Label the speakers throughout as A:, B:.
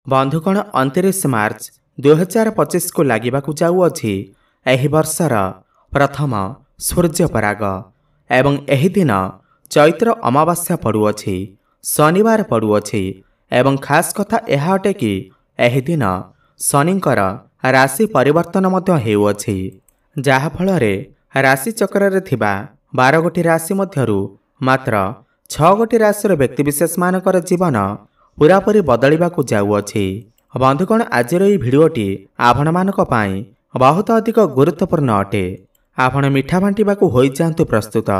A: बंधुगण 29 मार्च 2025 को लगवाक जाऊँगी एही वर्षर प्रथम सूर्यपराग एवं एही दिन चैत्र अमावास्या पड़ुअछि शनिवार पड़ुअछि एवं खास कथा यह अटे कि एही दिन शनिंकर राशि परिवर्तन मध्य हेउअछि जहा फलरे राशि चक्र थिबा 12 गोटी राशि मध्यरु मात्र 6 गोटी राशिर व्यक्तिविशेष मानकर जीवन पूरापूरी बदलिबाकू जाउअछि। बंधुगण आजिर एही भिडियोटी आपण मानक पई बहुत अधिक गुरुत्वपूर्ण अटे। आपण मिठा बांटिबाकू होई जांतु प्रस्तुत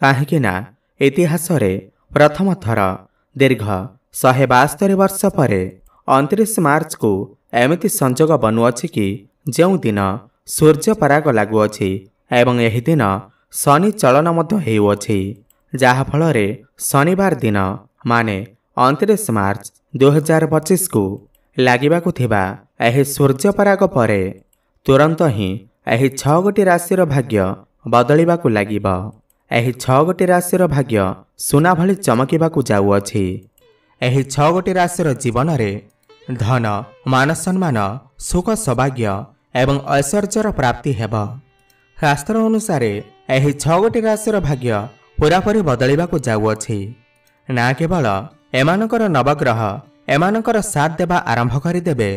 A: काहेकि ना इतिहास रे प्रथम थर दीर्घ 172 वर्ष परे 29 मार्च को एमिति संजोग बनुअछि कि जेउ दिन सूर्य पराग लागुअछि एवं एही दिन शनि चलन मध्य हेउअछि जहा फलरे शनिवार दिन माने 29 मार्च 2025 को लागिबाकू थिबा एही सूर्य पराग परे तुरंत ही एही 6 गोटी राशिर भाग्य बदलिबाकू लागिब। एही 6 गोटी राशिर भाग्य सुना भली चमकिबाकू जाउअछि। एही 6 गोटी राशिर जीवन रे धन मान सम्मान सुख सौभाग्य एवं ऐश्वर्यर प्राप्ति हेब। शास्त्र अनुसार एही 6 गोटी राशिर भाग्य पूरापूरी बदलिबाकू जाउअछि। ना केवल एमानकर नवग्रह एमानकर साथ देवा आरंभ करिदेबे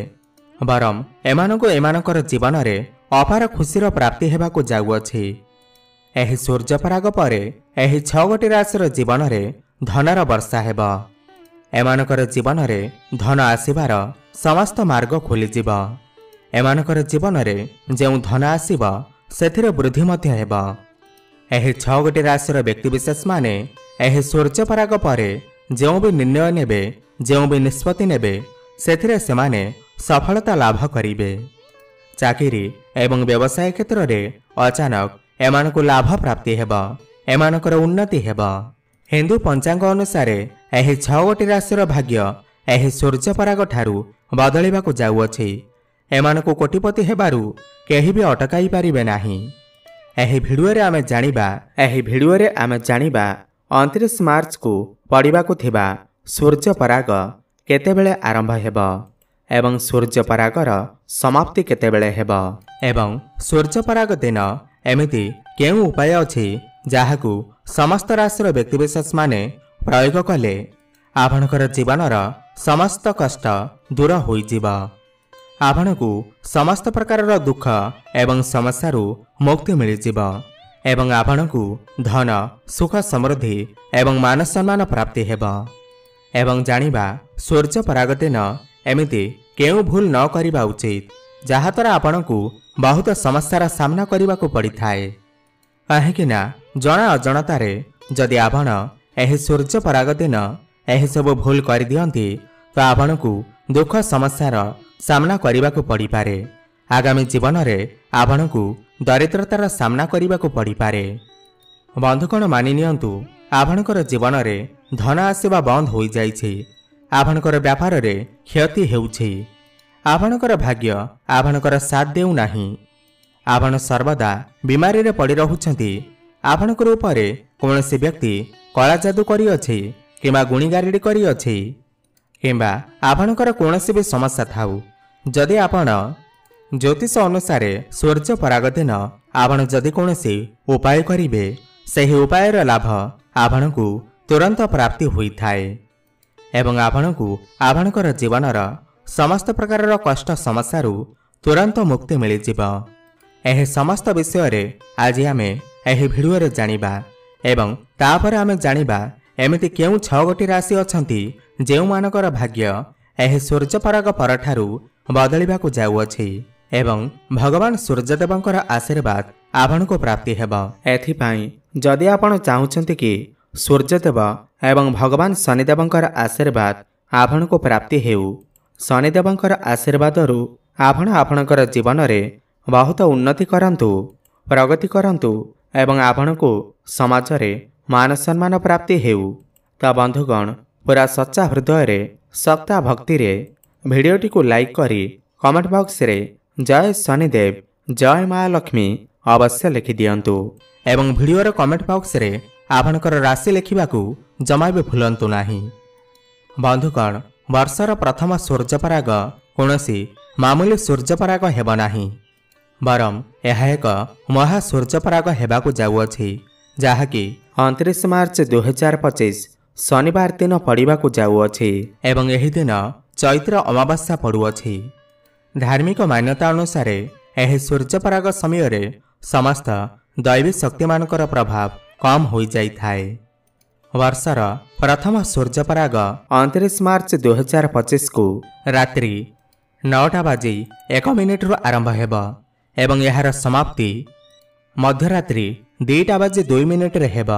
A: बरम एमानकु एमानकर जीवन रे अपार खुशीर प्राप्ति हेबाकू जाउअछि। एही सूर्यपराग परे एही 6 गोटी राशिर जीवन रे धनर वर्षा हेब। एमानकर जीवन रे धन आसीबार समस्त मार्ग खोलिजिब। एमानकर जीवन रे जेउ धन आसीब सेथिरे वृद्धि मध्य हेब। एही 6 गोटी राशिर व्यक्तिविशेष माने एही सूर्यपराग परे जेउ भी निर्णय नेबे जेउ भी निष्पत्ति नेबे सेथिरे सेमाने सफलता लाभ करिबे। चाकरी एवं व्यवसाय क्षेत्र रे अचानक एमानकु लाभ प्राप्ति हेब। एमानकर उन्नति हेब। हिंदू पंचांग अनुसार एही 6 गोटी राशिर भाग्य एही सूर्यपराग ठारू बदलिबाकू जाउअछि। एमानकु कोटिपति हेबारु केही भी अटकाई पारिबे नाही। एही भिडियो रे आमे जानिबा 29 मार्च को पड़िबाकू थिबा सूर्यपराग केतेबेले आरंभ हेब एवं सूर्यपरागर समाप्ति केतेबेले हेब एवं सूर्यपराग दिन एमिति केउ उपाय अछि जाहाकू समस्त राशिर व्यक्तिविशेष माने प्रयोग कले आपणकर जीवनर समस्त कष्ट दूर होइजिब। आपणकू समस्त प्रकारर दुख एवं समस्यारू मुक्ति मिलिजिब एवं आपणकू धन सुख समृद्धि एवं मान सम्मान प्राप्ति हेब। एवं जानिबा सूर्यपराग दिन एमिति केउ भूल न करिबा उचित जहाद्वारा आपणकू बहुत समस्यार सामना करिबाकू पड़िथाए। काहेकि ना जना अजणतारे जदि आपण एही सूर्यपराग दिन एही सब भूल कर दियंती तो आपणकू दुख समस्यार सामना करिबाकू पड़िपारे। आगामी जीवन रे आपणकू दरिद्रतार सामना करिबाकू पड़िपारे। बंधुगण मानि नियंतु आपणकर जीवन रे धन आसीबा बंद होई जाइछि। आपणकर व्यापार रे क्षति हेउछि। आपणकर भाग्य आपणकर साथ देउ नाही। आपण सर्वदा बीमारी रे पड़ी रहुछंती। आपणकर ऊपर कोनोसी व्यक्ति कला जादू करी अछि किबा गुणीगारिडी करी अछि किबा आपणकर कोनोसी भी समस्या थाउ जदि आपण ज्योतिष अनुसार सूर्यपराग दिन आपण जदि कोनोसी उपाय करिवे सही उपायर लाभ आपणकू तुरंत प्राप्ति होइथाए एवं आपणकू आपणकर जीवनर समस्त प्रकारर कष्ट समस्यारू तुरंत मुक्ति मिलिजिब। एही समस्त विषय रे आज आमे एही भिडियो रे जानिबा एवं तापर आमे जानिबा एमिति केउ 6 गोटी राशि अछंती जेउ मानकर भाग्य एही सूर्यपराग परठारू बदलिबाकू जाउअछि एवं भगवान सूर्यदेवंकर आशीर्वाद आपणको प्राप्ति हेब। एथिपाई जदि आपण चाहुछंती कि सूर्यदेव एवं भगवान शनिदेवंकर आशीर्वाद आपणको प्राप्ति हेउ शनिदेवंकर आशीर्वादरू आपण आपणकर जीवन रे बहुत उन्नति करंतु प्रगति करंतु एवं आपणको समाज रे मान सम्मान प्राप्ति हेउ। त बंधुगण पूरा सच्चा हृदय रे सत्ता भक्ति रे भिडियोटी को लाइक करी कमेंट बॉक्स रे जय शनिदेव जय माँ लक्ष्मी अवश्य लिखि दियंतु एवं भिडियोर कमेंट बॉक्स रे आपणकर राशि लिखिबाकू जमा भी भूलंतु नाही। बंधुगण ବର୍ଷର ପ୍ରଥମ ସୂର୍ଯ୍ୟପରାଗ କୌଣସି ମାମୁଲି ସୂର୍ଯ୍ୟପରାଗ ହେବ ନାହିଁ, ବରଂ ଏହା ଏକ ମହା ସୂର୍ଯ୍ୟପରାଗ ହେବାକୁ ଯାଉଅଛି, ଯାହାକି 29 ମାର୍ଚ୍ଚ 2025 ଶନିବାର ଦିନ ପଡ଼ିବାକୁ ଯାଉଅଛି ଏବଂ ଏହି ଦିନ ଚୈତ୍ର ଅମାବାସ୍ୟା ପଡ଼ୁଅଛି। ଧାର୍ମିକ ମାନ୍ୟତା ଅନୁସାରେ ଏହି ସୂର୍ଯ୍ୟପରାଗ ସମୟରେ ସମସ୍ତ ଦୈବୀ ଶକ୍ତିମାନଙ୍କର ପ୍ରଭାବ କମ୍ ହୋଇଯାଇଥାଏ। ବର୍ଷର ପ୍ରଥମ ସୂର୍ଯ୍ୟପରାଗ 29 ମାର୍ଚ୍ଚ 2025କୁ ରାତ୍ରି 9:01 ଆରମ୍ଭ ହେବ ଏବଂ ଏହାର ସମାପ୍ତି ମଧ୍ୟରାତ୍ରି 2:02 ହେବ।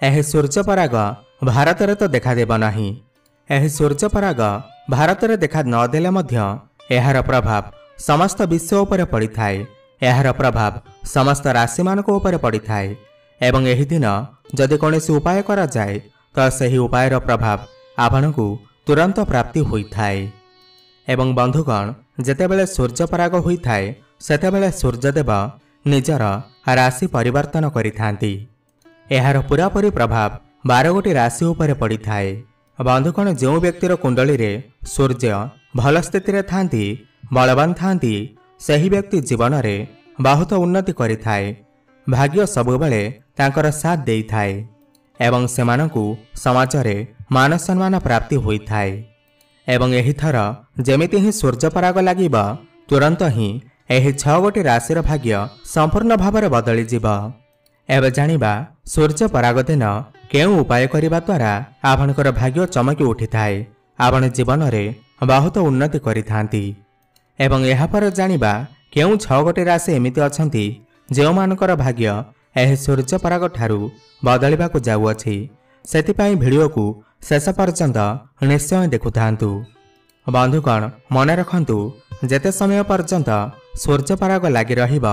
A: ଏହି ସୂର୍ଯ୍ୟପରାଗ ଭାରତରେ ତ ଦେଖାଦେବ ନାହିଁ। ଏହି ସୂର୍ଯ୍ୟପରାଗ ଭାରତରେ ଦେଖା ନଦେଲେ ମଧ୍ୟ ଏହାର ପ୍ରଭାବ ସମସ୍ତ ବିଶ୍ୱ ଉପରେ ପଡ଼ିଥାଏ। ଏହାର ପ୍ରଭାବ ସମସ୍ତ ରାଶିମାନଙ୍କ ଉପରେ ପଡ଼ିଥାଏ ଏବଂ ଏହି ଦିନ ଯଦି କୌଣସି ଉପାୟ କରାଯାଏ ତ ସେହି ଉପାୟର ପ୍ରଭାବ ଆପଣଙ୍କୁ ତୁରନ୍ତ ପ୍ରାପ୍ତି ହୋଇଥାଏ। ଏବଂ ବନ୍ଧୁଗଣ, ଯେତେବେଳେ ସୂର୍ଯ୍ୟପରାଗ ହୋଇଥାଏ ସେତେବେଳେ ସୂର୍ଯ୍ୟଦେବ ନିଜର ରାଶି ପରିବର୍ତ୍ତନ କରିଥାନ୍ତି। ଏହାର ପୂରାପୂରି ପ୍ରଭାବ 12 ଗୋଟି ରାଶି ଉପରେ ପଡ଼ିଥାଏ। ବନ୍ଧୁଗଣ, ଯେଉଁ ବ୍ୟକ୍ତିର କୁଣ୍ଡଳୀରେ ସୂର୍ଯ୍ୟ ଭଲ ସ୍ଥିତିରେ ଥାନ୍ତି, ବଳବାନ ଥାନ୍ତି, ସେହି ବ୍ୟକ୍ତି ଜୀବନରେ ବହୁତ ଉନ୍ନତି କରିଥାଏ। ଭାଗ୍ୟ ସବୁବେଳେ ତାଙ୍କର ସାଥ ଦେଇଥାଏ ଏବଂ ସେମାନଙ୍କୁ ସମାଜରେ ମାନ ସମ୍ମାନ ପ୍ରାପ୍ତି ହୋଇଥାଏ। ଏବଂ ଏହିଥର ଯେମିତି ହିଁ ସୂର୍ଯ୍ୟପରାଗ ଲାଗିବ, ତୁରନ୍ତ ହିଁ ଏହି 6 ଗୋଟି ରାଶିର ଭାଗ୍ୟ ସମ୍ପୂର୍ଣ୍ଣ ଭାବରେ ବଦଳିଯିବ। ଏବେ ଜାଣିବା ସୂର୍ଯ୍ୟପରାଗ ଦିନ କେଉଁ ଉପାୟ କରିବା ଦ୍ୱାରା ଆପଣଙ୍କର ଭାଗ୍ୟ ଚମକି ଉଠିଥାଏ, ଆପଣ ଜୀବନରେ ବହୁତ ଉନ୍ନତି କରିଥାନ୍ତି। ଏବଂ ଏହାପରେ ଜାଣିବା କେଉଁ 6 ଗୋଟି ରାଶି ଏମିତି ଅଛନ୍ତି ଯେଉଁମାନଙ୍କର ଭାଗ୍ୟ ଏହି ସୂର୍ଯ୍ୟପରାଗ ଠାରୁ ବଦଳିବାକୁ ଯାଉଅଛି। ସେଥିପାଇଁ ଭିଡ଼ିଓକୁ ଶେଷ ପର୍ଯ୍ୟନ୍ତ ନିଶ୍ଚୟ ଦେଖୁଥାନ୍ତୁ। ବନ୍ଧୁଗଣ, ମନେ ରଖନ୍ତୁ, ଯେତେ ସମୟ ପର୍ଯ୍ୟନ୍ତ ସୂର୍ଯ୍ୟପରାଗ ଲାଗି ରହିବ,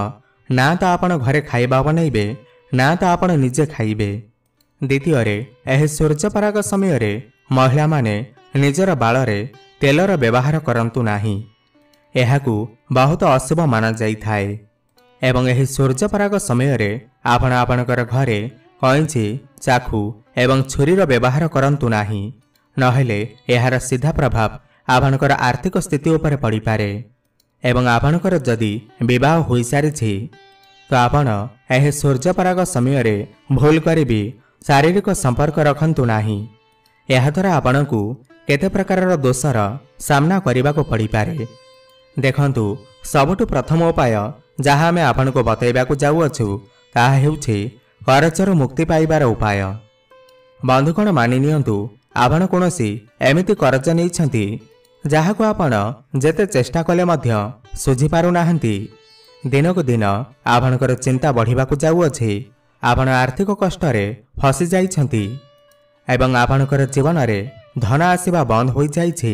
A: ନା ତ ଆପଣ ଘରେ ଖାଇବା ବନେଇବେ, ନା ତ ଆପଣ ନିଜେ ଖାଇବେ। ଦ୍ୱିତୀୟରେ, ଏହି ସୂର୍ଯ୍ୟପରାଗ ସମୟରେ ମହିଳାମାନେ ନିଜର ବାଳରେ ତେଲର ବ୍ୟବହାର କରନ୍ତୁ ନାହିଁ। ଏହାକୁ ବହୁତ ଅଶୁଭ ମାନାଯାଇଥାଏ। ଏବଂ ଏହି ସୂର୍ଯ୍ୟପରାଗ ସମୟରେ ଆପଣ ଆପଣଙ୍କର ଘରେ କଇଁଚି, ଚାକୁ ଏବଂ ଛୁରୀର ବ୍ୟବହାର କରନ୍ତୁ ନାହିଁ, ନହେଲେ ଏହାର ସିଧା ପ୍ରଭାବ ଆପଣଙ୍କର ଆର୍ଥିକ ସ୍ଥିତି ଉପରେ ପଡ଼ିପାରେ। ଏବଂ ଆପଣଙ୍କର ଯଦି ବିବାହ ହୋଇସାରିଛି ତ ଆପଣ ଏହି ସୂର୍ଯ୍ୟପରାଗ ସମୟରେ ଭୁଲ କରିବି ଶାରୀରିକ ସମ୍ପର୍କ ରଖନ୍ତୁ ନାହିଁ। ଏହାଦ୍ୱାରା ଆପଣଙ୍କୁ କେତେ ପ୍ରକାରର ଦୋଷର ସାମ୍ନା କରିବାକୁ ପଡ଼ିପାରେ। ଦେଖନ୍ତୁ, ସବୁଠୁ ପ୍ରଥମ ଉପାୟ ଯାହା ଆମେ ଆପଣଙ୍କୁ ବତାଇବାକୁ ଯାଉଅଛୁ ତାହା ହେଉଛି କରଜରୁ ମୁକ୍ତି ପାଇବାର ଉପାୟ। ବନ୍ଧୁଗଣ, ମାନି ନିଅନ୍ତୁ, ଆପଣ କୌଣସି ଏମିତି କରଜ ନେଇଛନ୍ତି ଯାହାକୁ ଆପଣ ଯେତେ ଚେଷ୍ଟା କଲେ ମଧ୍ୟ ଶୁଝିପାରୁନାହାନ୍ତି। ଦିନକୁ ଦିନ ଆପଣଙ୍କର ଚିନ୍ତା ବଢ଼ିବାକୁ ଯାଉଅଛି, ଆପଣ ଆର୍ଥିକ କଷ୍ଟରେ ଫସି ଯାଇଛନ୍ତି ଏବଂ ଆପଣଙ୍କର ଜୀବନରେ ଧନ ଆସିବା ବନ୍ଦ ହୋଇଯାଇଛି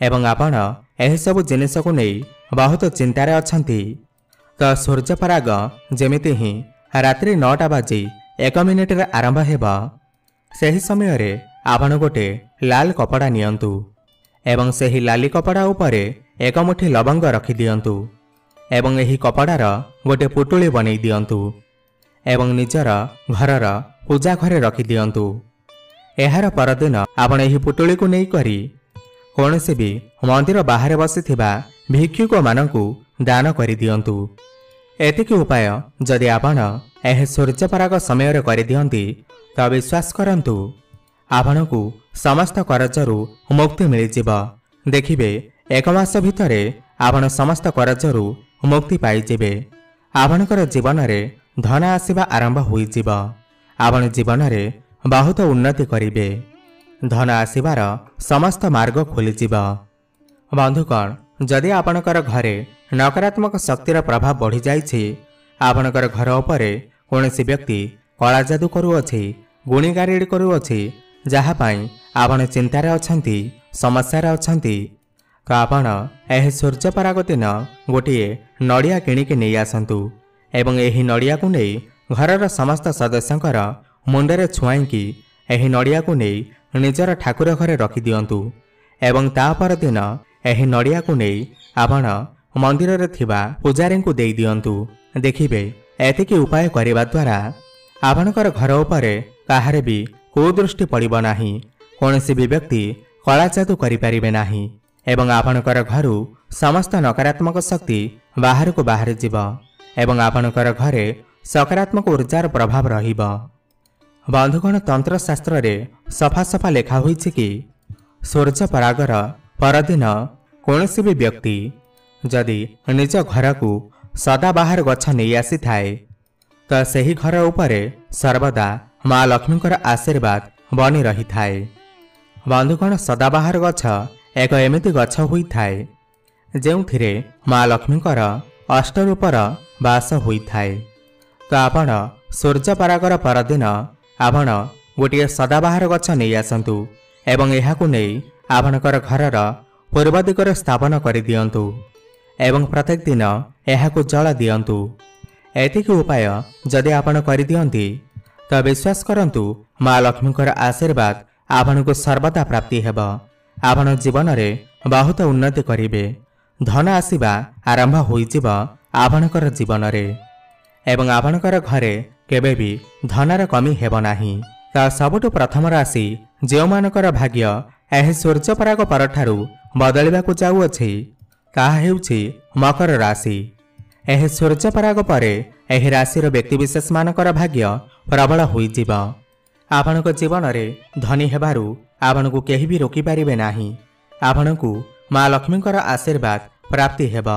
A: ଏବଂ ଆପଣ ଏହିସବୁ ଜିନିଷକୁ ନେଇ ବହୁତ ଚିନ୍ତାରେ ଅଛନ୍ତି। ତ ସୂର୍ଯ୍ୟପରାଗ ଯେମିତି ହିଁ ରାତ୍ରି 9:01 ଆରମ୍ଭ ହେବ, ସେହି ସମୟରେ ଆପଣ ଗୋଟିଏ ଲାଲ କପଡ଼ା ନିଅନ୍ତୁ ଏବଂ ସେହି ଲାଲି କପଡ଼ା ଉପରେ 1 ମୁଠି ଲବଙ୍ଗ ରଖିଦିଅନ୍ତୁ ଏବଂ ଏହି କପଡ଼ାର ଗୋଟିଏ ପୁଟୁଳି ବନେଇ ଦିଅନ୍ତୁ ଏବଂ ନିଜର ଘରର ପୂଜା ଘରେ ରଖିଦିଅନ୍ତୁ। ଏହାର ପରଦିନ ଆପଣ ଏହି ପୁଟୁଳିକୁ ନେଇକରି କୌଣସି ବି ମନ୍ଦିର ବାହାରେ ବସିଥିବା ଭିକ୍ଷୁକମାନଙ୍କୁ ଦାନ କରିଦିଅନ୍ତୁ। ଏତିକି ଉପାୟ ଯଦି ଆପଣ ଏହି ସୂର୍ଯ୍ୟପରାଗ ସମୟରେ କରିଦିଅନ୍ତି ତ ବିଶ୍ୱାସ କରନ୍ତୁ, ଆପଣଙ୍କୁ ସମସ୍ତ କରଜରୁ ମୁକ୍ତି ମିଳିଯିବ। ଦେଖିବେ, 1 ମାସ ଭିତରେ ଆପଣ ସମସ୍ତ କରଜରୁ ମୁକ୍ତି ପାଇଯିବେ। ଆପଣଙ୍କର ଜୀବନରେ ଧନ ଆସିବା ଆରମ୍ଭ ହୋଇଯିବ। ଆପଣ ଜୀବନରେ ବହୁତ ଉନ୍ନତି କରିବେ। ଧନ ଆସିବାର ସମସ୍ତ ମାର୍ଗ ଖୋଲିଯିବ। ବନ୍ଧୁଗଣ, ଯଦି ଆପଣଙ୍କର ଘରେ ନକାରାତ୍ମକ ଶକ୍ତିର ପ୍ରଭାବ ବଢ଼ିଯାଇଛି, ଆପଣଙ୍କର ଘର ଉପରେ କୌଣସି ବ୍ୟକ୍ତି କଳା ଯାଦୁ କରୁଅଛି, ଗୁଣିଗାରେଡ଼ି କରୁଅଛି, ଯାହା ପାଇଁ ଆପଣ ଚିନ୍ତାରେ ଅଛନ୍ତି, ସମସ୍ୟାରେ ଅଛନ୍ତି, ତ ଆପଣ ଏହି ସୂର୍ଯ୍ୟପରାଗ ଦିନ ଗୋଟିଏ ନଡ଼ିଆ କିଣିକି ନେଇ ଆସନ୍ତୁ ଏବଂ ଏହି ନଡ଼ିଆକୁ ନେଇ ଘରର ସମସ୍ତ ସଦସ୍ୟଙ୍କର ମୁଣ୍ଡରେ ଛୁଆଇଁକି ଏହି ନଡ଼ିଆକୁ ନେଇ ନିଜର ଠାକୁର ଘରେ ରଖିଦିଅନ୍ତୁ ଏବଂ ତା ପରଦିନ ଏହି ନଡ଼ିଆକୁ ନେଇ ଆପଣ ମନ୍ଦିରରେ ଥିବା ପୂଜାରୀଙ୍କୁ ଦେଇଦିଅନ୍ତୁ। ଦେଖିବେ, ଏତିକି ଉପାୟ କରିବା ଦ୍ୱାରା ଆପଣଙ୍କର ଘର ଉପରେ କାହାର ବି କୁଦୃଷ୍ଟି ପଡ଼ିବ ନାହିଁ। କୌଣସି ବି ବ୍ୟକ୍ତି कला जादू करिपारिबे नाही एवं आपणकर घरु समस्त नकारात्मक शक्ति बाहर को बाहर जीव एवं आपणकर घरे सकारात्मक ऊर्जार प्रभाव रहिबा। बंधुगण तंत्र शास्त्र रे सफा सफा लेखा होईछि कि सूर्य परागर परदिन कौनसी भी व्यक्ति जदि निज घर को सदाबाहर गछ नहीं आसी थाए तो सही घर उपरे सर्वदा माँ लक्ष्मीकर आशीर्वाद बनी रही थाए। बंधुगण सदाबाहर गछ एक एमिति गछ होई थाए जेउथिरे माँ लक्ष्मीकर अष्टरूपर वास होई थाए। तो आपण सूर्य परागर परदिन आपण गोटे सदाबाहर गछ नहीं आसतु एवं एहाकु नहीं आपणकर घरर पूर्व दिगरे स्थापन कर दियंतु एवं प्रत्येक दिन एहाकु जल दियंतु। एतिकी उपाय जदि आपण कर दियंती तो विश्वास करंतु माँ लक्ष्मीकर आशीर्वाद आपनको सर्वदा प्राप्ति हेब। आपण जीवन में बहुत उन्नति करिवे, धन आसीबा आरंभ होइजिब आपणकर जीवन रे एवं आपणकर घरे केबे भी धनर कमी हेब नाही। ता सबुठु प्रथम राशि जो मानकर भाग्य एही सूर्य पराग परठारु बदलिबाकु जाउअछि ताहा हेउछि मकर राशि। एही सूर्य पराग परे एही राशिर व्यक्तिविशेष मानकर भाग्य प्रबल होइजिब। आपणक जीवन रे धनी हेबारु आपणकु केही भी रोकी पारिबे नाही। आपणकु माँ लक्ष्मीकर आशीर्वाद प्राप्ति हेब।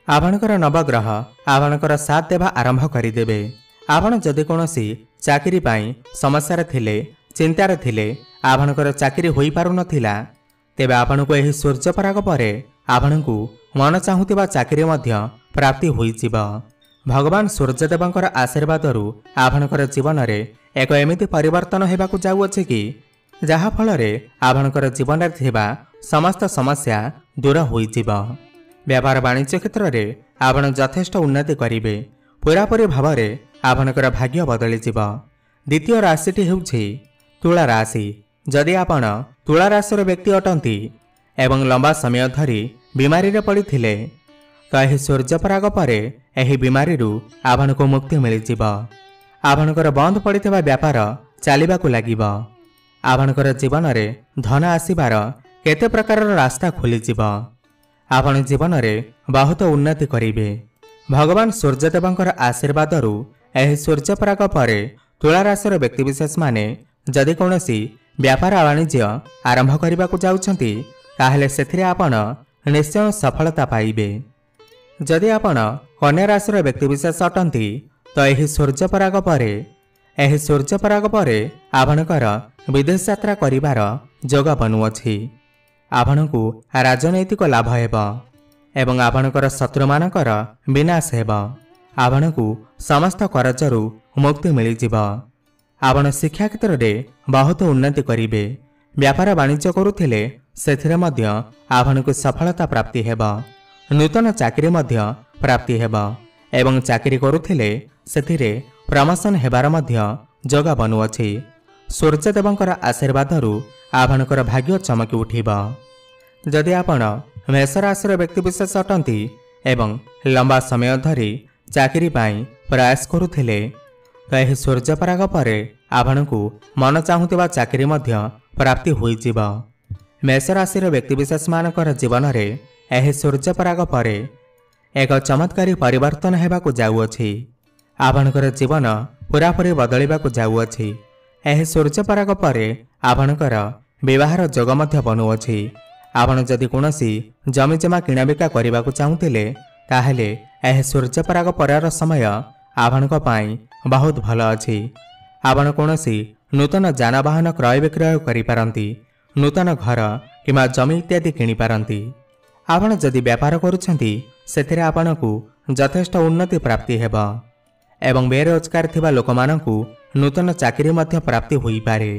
A: आपणकर नवग्रह आपणकर साथ देवा आरंभ करिदेबे। आपण जदि कोनोसी चाकरी पाई समस्या थिले चिंतार थिले आपणकर चाकरी होई पारु नथिला तेबे आपणकु एही सूर्य पराग परे आपणकु मन चाहुतिबा चाकरी मध्य प्राप्ति होइजिब। भगवान सूर्यदेवंकर आशीर्वादरु आपणकर जीवन रे एक एमिति परिवर्तन हेबाकु जाउअछि कि जहा फल रे आपणकर जीवन रे थिबा समस्त समस्या दूर होइजिब। व्यापार वाणिज्य क्षेत्र रे आपण यथेष्ट उन्नति करिवे। पूरापूरी भाव रे आपणकर भाग्य बदलिजिब। द्वितीय राशिटी हेउछि तुला राशि। जदि आपण तुला राशिर व्यक्ति अटंती एवं लंबा समय धरी बीमारी रे पड़िथिले तो एही सूर्य पराग परे एही बीमारी रु आपनको मुक्ति मिलिजिब। आपणकर बंद पड़िथिबा व्यापार चलिबाकु लागिब। आपणकर जीवन रे धन आसीबार केते प्रकार रास्ता खोलिजिब। आपण जीवन रे बहुत उन्नति करिवे। भगवान सूर्यदेवंकर आशीर्वादरु एही सूर्य पराग परे तुला राशिर व्यक्तिविशेष माने जदि कोनोसी व्यापार वाणिज्य आरंभ करिबाकु जाउछंती ताहेले सेथिरे आपण निश्चय सफलता पाइबे। जदि आपण कन्या राशिर व्यक्तिविशेष अटंती तो एही सूर्य पराग परे आपणकर विदेश यात्रा करिबार जोग बनुअछि। आपणकु राजनैतिक लाभ हेब एवं आपणकर शत्रु मानकर विनाश हेब। आपणकु समस्त करजरु मुक्ति मिलिजिब। आपण शिक्षा क्षेत्र रे बहुत उन्नति करिवे। व्यापार वाणिज्य करुथिले सेथिरे मध्य आपणकु सफलता प्राप्ति हेब। नूतन चाकरी मध्य प्राप्ति हेब एवं चाकरी करुथिले सेथिरे प्रमोशन हेबार मध्य जोग बनुअछि। सूर्यदेवंकर आशीर्वादरु आपणकर भाग्य चमकी उठिब। जदि आपण मेष राशिर व्यक्तिविशेष अटंती एवं लंबा समय धरी चाकरी पाई प्रयास करुथिले तो एही सूर्य पराग परे आपणकु मन चाहुतिबा चाकरी मध्य प्राप्ति होइजिब। मेष राशिर व्यक्तिविशेष मानकर जीवन रे एही सूर्य पराग परे एक चमत्कारी परिवर्तन हेबाकु जाउअछि। आपणकर जीवन पूरापूरी बदलिबाकु जाउअछि। एही सूर्य पराग परे आपणकर विवाहर जोग मध्य बनुअछि। आपण जदि कोनोसी जमी जमा किणाबिका करिबाकु चाहुतिले ताहेले एही सूर्य पराग परार समय आपणक पाई बहुत भल अछि। आपण कोनोसी नूतन जानवाहन क्रय विक्रय करि पारंती, नूतन घर किमा जमी इत्यादि किनि पारंती। आपण जदि व्यापार करुछंती सेथिरे आपणकु यथेष्ट उन्नति प्राप्ति हेब एवं बेरोजगार थिबा लोकमानंकु नूतन चाकरी मध्य प्राप्ति होई पारे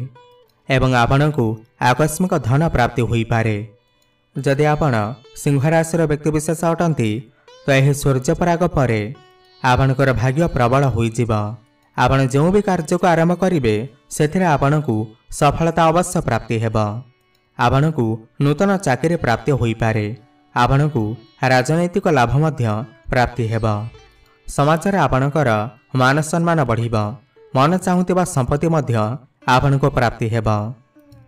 A: एवं आपणकु आकस्मिक धन प्राप्ति होई पारे। जदि आपण सिंह राशिर व्यक्तिविशेष अटंती तो एही सूर्य पराग परे आपणकर भाग्य प्रबल होइजिब। आपण जो भी कार्य को आरंभ करिवे सेथिरे आपणकु सफलता अवश्य प्राप्ति हेब। आपणकु नूतन चाकरी प्राप्ति होई पारे। आपणकु राजनैतिक लाभ मध्य प्राप्ति हेब। समाज रे आपणकर मान सम्मान बढ़िब। मन चाहुतिबा संपत्ति मध्य आपणको प्राप्ति हेब।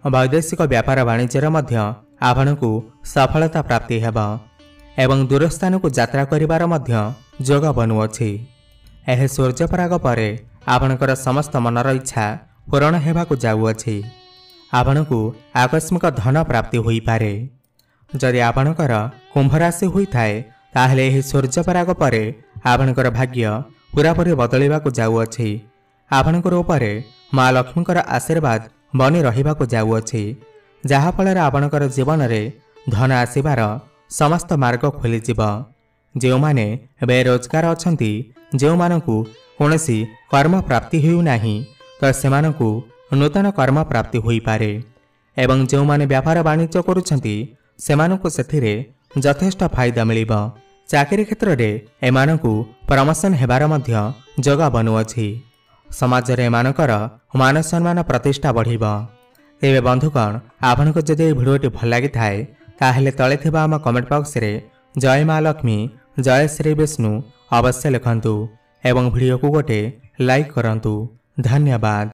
A: वैदेशिक व्यापार वाणिज्यर मध्य आपणकु सफलता प्राप्ति हेब एवं दूरस्थान को यात्रा करिवार मध्य जोग बनुअछि। एहे सूर्यपराग परे आपणकर समस्त मनर इच्छा पूरण हेबाकु जाउअछि। आपणकु आकस्मिक धन प्राप्ति होई पारे। जदि आपणकर कुंभ राशि होइथाए ताहेले एही सूर्यपराग परे आपणकर भाग्य पूरापूरी बदलिबाकु जाउअछि। आपणकर उपरे माँ लक्ष्मीकर आशीर्वाद बनी रहिबाकु जाउअछि, जहा फଳରେ आपणकर जीवन रे धन आसीबार समस्त मार्ग खोलिजिब। जेउमाने बेरोजगार अछंती, जेउमानकु कोनोसी कर्म प्राप्ति होउ नाही, तो सेमानकु नूतन कर्म प्राप्ति होई पारे। एवं जेउमाने व्यापार वाणिज्य करूछंती सेमानकु सेथिरे यथेष्ट फायदा मिलिब। चाकरी क्षेत्र रे एमानकु प्रमोशन हेबार मध्य जोग बनुअछि। समाज रे एमानकर मान सम्मान प्रतिष्ठा बढ़िब। तेबे बंधुगण, आपनको जदि भिडियोटी भल लागि थाए ताहेले तळे थिबा आम कमेंट बॉक्स रे जय माँ लक्ष्मी, जय श्री विष्णु अवश्य लिखंतु एवं भिडियो को गोटे लाइक करंतु। धन्यवाद।